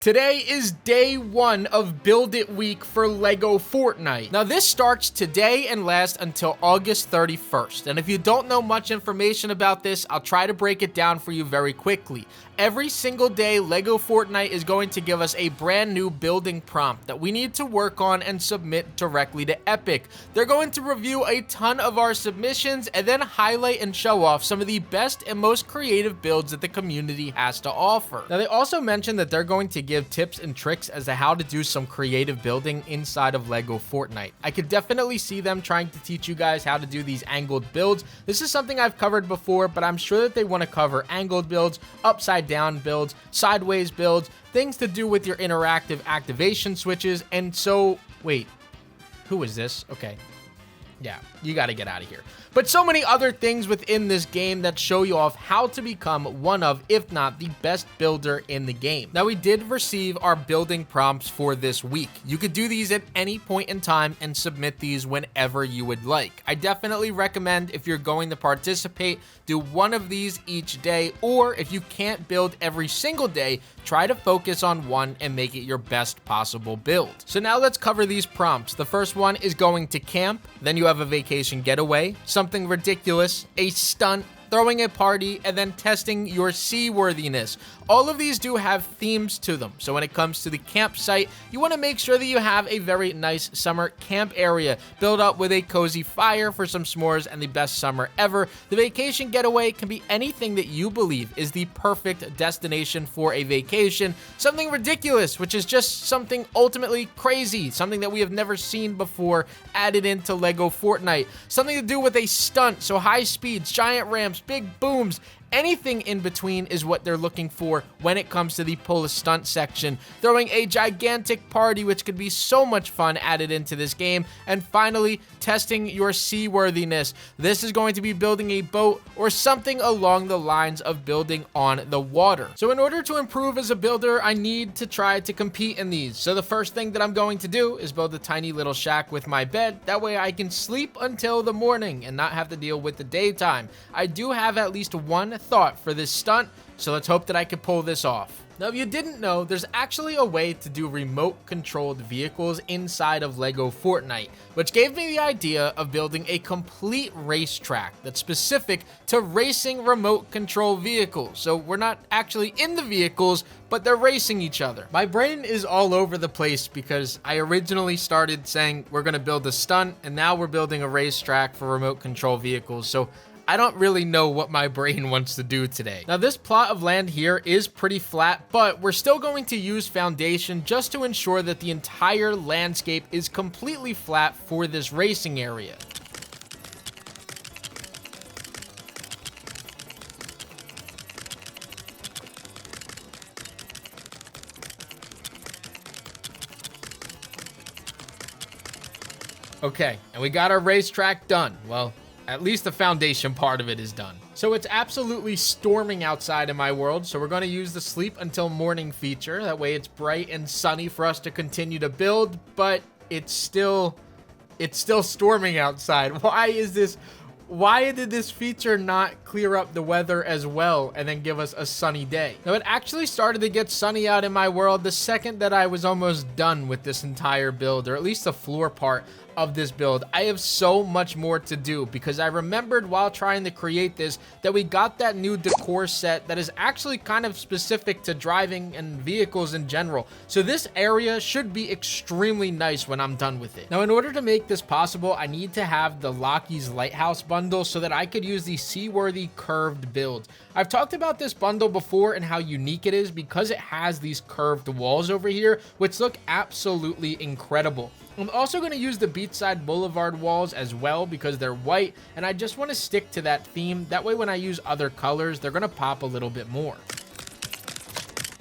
Today is day one of Build It Week for LEGO Fortnite. Now this starts today and lasts until August 31st. And if you don't know much information about this, I'll try to break it down for you very quickly. Every single day, LEGO Fortnite is going to give us a brand new building prompt that we need to work on and submit directly to Epic. They're going to review a ton of our submissions and then highlight and show off some of the best and most creative builds that the community has to offer. Now they also mentioned that they're going to give tips and tricks as to how to do some creative building inside of LEGO Fortnite. I could definitely see them trying to teach you guys how to do these angled builds. This is something I've covered before, but I'm sure that they want to cover angled builds, upside down builds, sideways builds, things to do with your interactive activation switches. And so, wait, who is this? Okay. Yeah, you got to get out of here. But so many other things within this game that show you off how to become one of, if not the best builder in the game. Now, we did receive our building prompts for this week. You could do these at any point in time and submit these whenever you would like. I definitely recommend, if you're going to participate, do one of these each day, or if you can't build every single day, try to focus on one and make it your best possible build. So now let's cover these prompts. The first one is going to camp, then you have a vacation getaway, something ridiculous, a stunt, throwing a party, and then testing your seaworthiness. All of these do have themes to them. So when it comes to the campsite, you want to make sure that you have a very nice summer camp area, built up with a cozy fire for some s'mores and the best summer ever. The vacation getaway can be anything that you believe is the perfect destination for a vacation. Something ridiculous, which is just something ultimately crazy, something that we have never seen before added into LEGO Fortnite. Something to do with a stunt, so high speeds, giant ramps, big booms, anything in between is what they're looking for when it comes to the pull a stunt section. Throwing a gigantic party, which could be so much fun added into this game. And finally, testing your seaworthiness. This is going to be building a boat or something along the lines of building on the water. So in order to improve as a builder, I need to try to compete in these. So the first thing that I'm going to do is build a tiny little shack with my bed. That way I can sleep until the morning and not have to deal with the daytime. I do have at least one thought for this stunt, so let's hope that I can pull this off. Now, if you didn't know, there's actually a way to do remote controlled vehicles inside of LEGO Fortnite, which gave me the idea of building a complete racetrack that's specific to racing remote control vehicles. So we're not actually in the vehicles, but they're racing each other. My brain is all over the place because I originally started saying we're gonna build a stunt, and now we're building a racetrack for remote control vehicles. So I don't really know what my brain wants to do today. Now, this plot of land here is pretty flat, but we're still going to use foundation just to ensure that the entire landscape is completely flat for this racing area. Okay, and we got our racetrack done. Well, at least the foundation part of it is done. So it's absolutely storming outside in my world, so we're going to use the sleep until morning feature. That way it's bright and sunny for us to continue to build, but it's still storming outside. Why did this feature not clear up the weather as well and then give us a sunny day? Now, it actually started to get sunny out in my world the second that I was almost done with this entire build, or at least the floor part of this build. I have so much more to do because I remembered while trying to create this that we got that new decor set that is actually kind of specific to driving and vehicles in general. So this area should be extremely nice when I'm done with it. Now, in order to make this possible, I need to have the Lockie's Lighthouse bundle so that I could use the seaworthy curved build. I've talked about this bundle before and how unique it is because it has these curved walls over here, which look absolutely incredible. I'm also going to use the Beachside Boulevard walls as well because they're white, and I just want to stick to that theme. That way when I use other colors, they're going to pop a little bit more.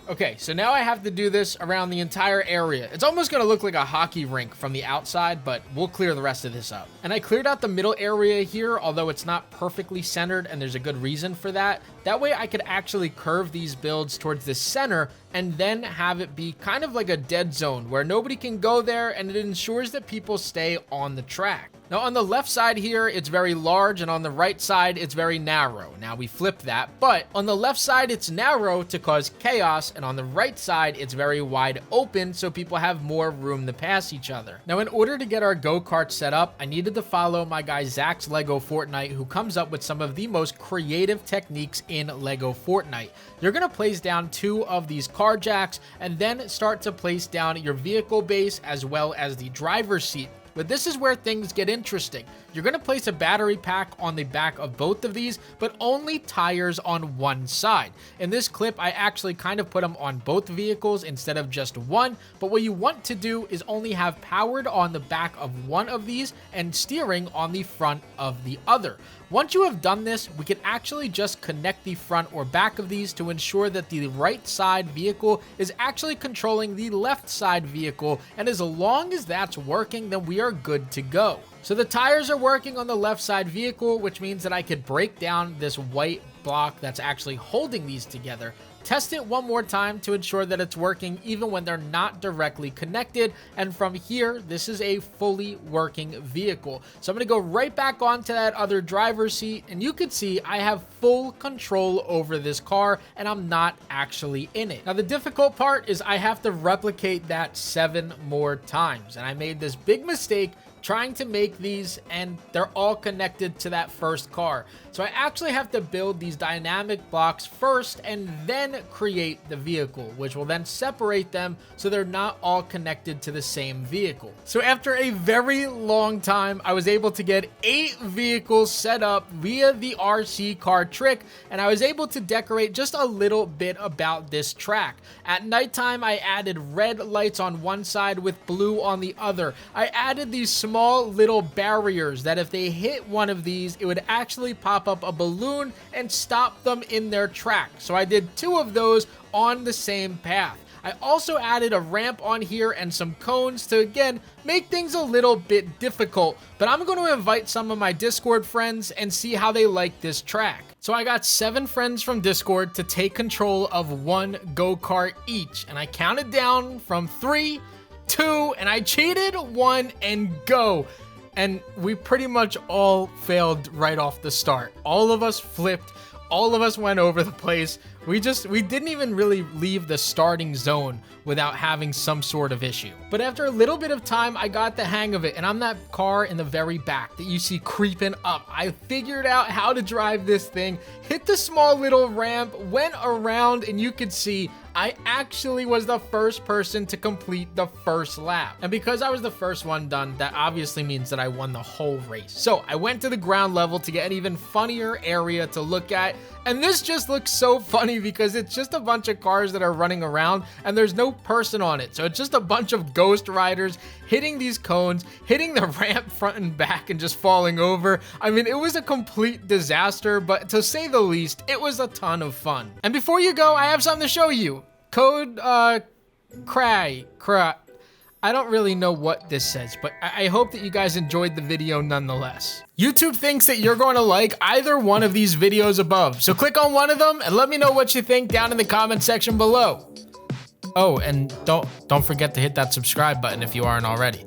Okay, so now I have to do this around the entire area. It's almost going to look like a hockey rink from the outside, but we'll clear the rest of this up. And I cleared out the middle area here, although it's not perfectly centered, and there's a good reason for that. That way I could actually curve these builds towards the center and then have it be kind of like a dead zone where nobody can go there, and it ensures that people stay on the track. Now on the left side here, it's very large, and on the right side, it's very narrow. Now we flip that, but on the left side, it's narrow to cause chaos, and on the right side, it's very wide open so people have more room to pass each other. Now in order to get our go-kart set up, I needed to follow my guy Zach's LEGO Fortnite, who comes up with some of the most creative techniques in LEGO Fortnite. You're gonna place down 2 of these car jacks and then start to place down your vehicle base as well as the driver's seat. But this is where things get interesting. You're going to place a battery pack on the back of both of these, but only tires on one side. In this clip, I actually kind of put them on both vehicles instead of just one, but what you want to do is only have powered on the back of one of these and steering on the front of the other. Once you have done this, we can actually just connect the front or back of these to ensure that the right side vehicle is actually controlling the left side vehicle, and as long as that's working, then we are good to go. So the tires are working on the left side vehicle, which means that I could break down this white block that's actually holding these together, test it one more time to ensure that it's working even when they're not directly connected, and from here, this is a fully working vehicle. So I'm going to go right back onto that other driver's seat, and you can see I have full control over this car, and I'm not actually in it. Now the difficult part is I have to replicate that 7 more times, and I made this big mistake trying to make these, and they're all connected to that first car. So I actually have to build these dynamic blocks first and then create the vehicle, which will then separate them so they're not all connected to the same vehicle. So after a very long time, I was able to get 8 vehicles set up via the RC car trick, and I was able to decorate just a little bit about this track. At nighttime, I added red lights on one side with blue on the other. I added these small little barriers that if they hit one of these, it would actually pop up a balloon and stop them in their track. So I did 2 of those on the same path. I also added a ramp on here and some cones to, again, make things a little bit difficult, but I'm going to invite some of my Discord friends and see how they like this track. So I got 7 friends from Discord to take control of 1 go-kart each, and I counted down from 3, 2, and I cheated 1 and go. And we pretty much all failed right off the start. All of us flipped. All of us went over the place. We didn't even really leave the starting zone without having some sort of issue. But after a little bit of time, I got the hang of it, and I'm that car in the very back that you see creeping up. I figured out how to drive this thing, hit the small little ramp, went around, and you could see I actually was the first person to complete the first lap. And because I was the first one done, that obviously means that I won the whole race. So I went to the ground level to get an even funnier area to look at. And this just looks so funny because it's just a bunch of cars that are running around and there's no person on it. So it's just a bunch of ghost riders hitting these cones, hitting the ramp front and back and just falling over. I mean, it was a complete disaster, but to say the least, it was a ton of fun. And before you go, I have something to show you. Code, I don't really know what this says, but I hope that you guys enjoyed the video nonetheless. YouTube thinks that you're going to like either one of these videos above, so click on one of them and let me know what you think down in the comment section below. Oh, and don't forget to hit that subscribe button if you aren't already.